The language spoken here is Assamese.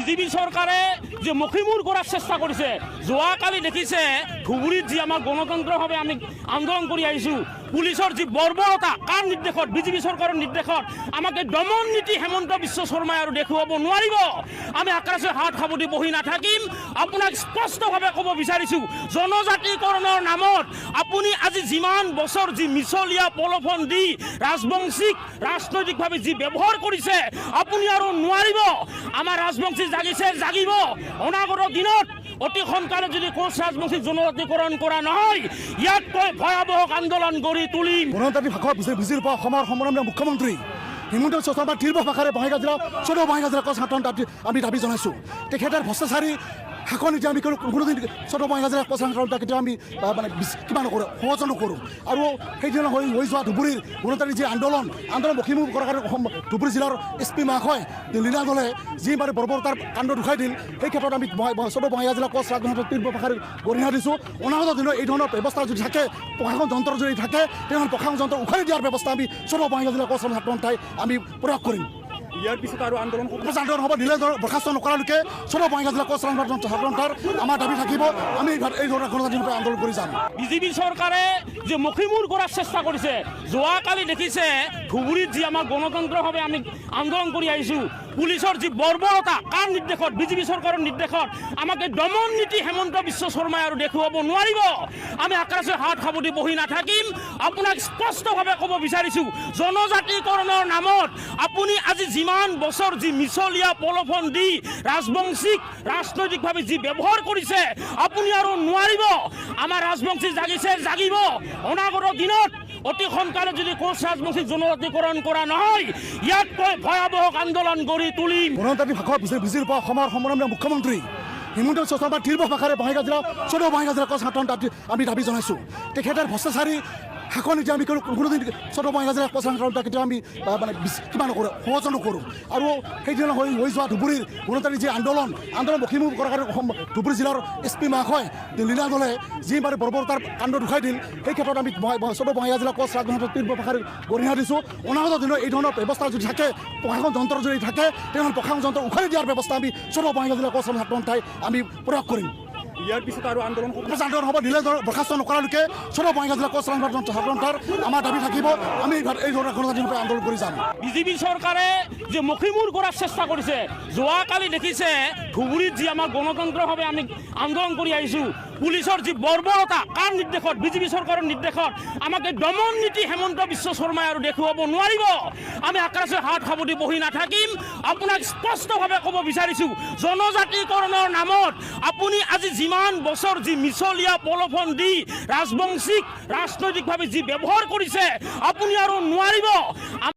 বিজেপি চৰকাৰে যে মখিমূৰ কৰাৰ চেষ্টা কৰিছে। যোৱাকালি দেখিছে ধুবুৰীত যি আমাৰ গণতন্ত্ৰভাৱে আমি আন্দোলন কৰি আহিছোঁ, পুলিচৰ যি বৰ্বৰতা, কাৰ নিৰ্দেশত? বিজেপি চৰকাৰৰ নিৰ্দেশত। আমাক দমন নীতি হেমন্ত বিশ্ব শৰ্মাই আৰু দেখুৱাব নোৱাৰিব। আমি আকাশে হাত সাৱটি বহি নাথাকিম। আপোনাক স্পষ্টভাৱে ক'ব বিচাৰিছোঁ, জনজাতিকৰণৰ নামত আপুনি আজি যিমান বছৰ যি মিছলীয়া প্ৰলোভন দি ৰাজবংশীক ৰাজনৈতিকভাৱে যি ব্যৱহাৰ কৰিছে, আপুনি আৰু নোৱাৰিব। আমাৰ ৰাজবংশী জাগিছে, জাগিব। অনাগত দিনত অতি সোনকালে যদি কোচ ৰাজবংশীক জনজাতিকৰণ কৰা নহয়, ইয়াতকৈ ভয়াৱহ আন্দোলন গঢ়ি তুলিম। গণতান্ত্ৰিক ভাষা বুজি পোৱা অসমৰ সম্মাননীয় মুখ্যমন্ত্ৰী হিমন্ত বিশ্ব শৰ্মাৰ তীব্ৰ ভাষাৰে বঙাইগাঁও জিলা চৈধ্য বঙাইগাঁও জিলা কচ সাধাৰণ আমি দাবী জনাইছোঁ। তেখেতৰ ভ্ৰষ্টাচাৰী শাসন নীতি আমি কোনোদিন চৈধ্য বঙাইগাঁও জিলা কচ সাধাৰণ কেতিয়াও আমি মানে কিবা নকৰোঁ, সহজ নকৰোঁ। আৰু সেইদিনা হৈ যোৱা ধুবুৰীৰ গণতান্ত্ৰিক যি আন্দোলন মখিমূৰ কৰাৰ কাৰণে ধুবুৰী জিলাৰ SP মহাশয় লীলা দলে যি মানে বৰ্বৰতাৰ কাণ্ড দুখাই দিল, সেই ক্ষেত্ৰত আমি চৈধ্য বঙাইগাঁও জিলা কচ ৰাজনৈতিক তীব্ৰ ভাষাৰে গৰিহণা দিছোঁ। অনাগত দিনত এই ধৰণৰ ব্যৱস্থা যদি থাকে, প্ৰশাসন যন্ত্ৰ যদি থাকে, তেনেহ'লে প্ৰশাসন যন্ত্ৰ উখাৰি দিয়াৰ ব্যৱস্থা আমি চৈধ্য বঙাইগাঁও জিলা কচ সাধাৰণ আমি প্ৰয়োগ কৰিম। ইয়াৰ পিছত আৰু আন্দোলন হ'ব দিলে বৰ্খাস্ত নকৰালৈকে চৈধ্য বঙাইগাঁও জিলা কচ সাধাৰণ আমাৰ দাবী থাকিব। আমি এই ধৰণৰ গণতান্ত্ৰিক আন্দোলন কৰি যাম। বিজেপি চৰকাৰে যে মখিমূৰ কৰাৰ চেষ্টা কৰিছে। যোৱাকালি দেখিছে ধুবুৰীত যি আমাৰ গণতন্ত্ৰভাৱে আমি আন্দোলন কৰি আহিছোঁ, পুলিচৰ যি বৰ্বৰতা, কাৰ নিৰ্দেশত? বিজেপি চৰকাৰৰ নিৰ্দেশত। আমাক দমন নীতি হেমন্ত বিশ্ব শৰ্মাই আৰু দেখুৱাব নোৱাৰিব। আমি আকাশে হাত সাৱটি বহি নাথাকিম। আপোনাক স্পষ্টভাৱে ক'ব বিচাৰিছোঁ, জনজাতিকৰণৰ নামত আপুনি আজি যিমান বছৰ যি মিছলীয়া প্ৰলোভন দি ৰাজবংশীক ৰাজনৈতিকভাৱে যি ব্যৱহাৰ কৰিছে, আপুনি আৰু নোৱাৰিব। আমাৰ ৰাজবংশী জাগিছে, জাগিব। অনাগত দিনত অতি সোনকালে যদি কোচ ৰাজবংশীক জনজাতিকৰণ কৰা নহয়, ইয়াতকৈ ভয়াৱহ আন্দোলন গঢ়ি তুলিম। গণতান্ত্ৰিক ভাষা বুজি পোৱা অসমৰ সম্মাননীয় মুখ্যমন্ত্ৰী হিমন্ত বিশ্ব শৰ্মাৰ তীব্ৰ ভাষাৰে বঙাইগাঁও জিলা চৈধ্য বঙাইগাঁও জিলা কচ সাধাৰণ আমি দাবী জনাইছোঁ। তেখেতৰ ভ্ৰষ্টাচাৰী শাসন নীতি আমি কোনোদিন চৈধ্য বঙাইগাঁও জিলা কচ সাধাৰণ কেতিয়াও আমি মানে কিবা নকৰোঁ, সহজ নকৰোঁ। আৰু সেইদিনা হৈ যোৱা ধুবুৰীৰ গণতান্ত্ৰিক যি আন্দোলন মখিমূৰ কৰাৰ কাৰণে ধুবুৰী জিলাৰ SP মহাশয় লীলা দলে যি মানে বৰ্বৰতাৰ কাণ্ড দুখাই দিল, সেই ক্ষেত্ৰত আমি চৈধ্য বঙাইগাঁও জিলা কচ ৰাজনৈতিক তীব্ৰ ভাষাৰে গৰিহণা দিছোঁ। অনাগত দিনত এই ধৰণৰ ব্যৱস্থা যদি থাকে, প্ৰশাসন যন্ত্ৰ যদি থাকে, তেনেহ'লে প্ৰশাসন যন্ত্ৰ উখাৰি দিয়াৰ ব্যৱস্থা আমি চৈধ্য বঙাইগাঁও জিলা কচ সাধাৰণ আমি প্ৰয়োগ কৰিম। ইয়াৰ পিছত আৰু আন্দোলন হ'ব দিলে বৰ্খাস্ত নকৰালৈকে চৈধ্য বঙাইগাঁও জিলা কচ সাধাৰণ আমাৰ দাবী থাকিব। আমি এই ধৰণৰ গণতান্ত্ৰিক আন্দোলন কৰি যাম। বিজেপি চৰকাৰে যে মখিমূৰ কৰাৰ চেষ্টা কৰিছে। যোৱাকালি দেখিছে ধুবুৰীত যি আমাৰ গণতন্ত্ৰভাৱে আমি আন্দোলন কৰি আহিছোঁ, পুলিচৰ যি বৰ্বৰতা, কাৰ নিৰ্দেশত? বিজেপি চৰকাৰৰ নিৰ্দেশত। আমাক দমন নীতি হেমন্ত বিশ্ব শৰ্মাই আৰু দেখুৱাব নোৱাৰিব। আমি আকাশে হাত সাৱটি বহি নাথাকিম। আপোনাক স্পষ্টভাৱে ক'ব বিচাৰিছোঁ, জনজাতিকৰণৰ নামত আপুনি আজি যিমান বছৰ যি মিছলীয়া প্ৰলোভন দি ৰাজবংশীক ৰাজনৈতিকভাৱে যি ব্যৱহাৰ কৰিছে, আপুনি আৰু নোৱাৰিব।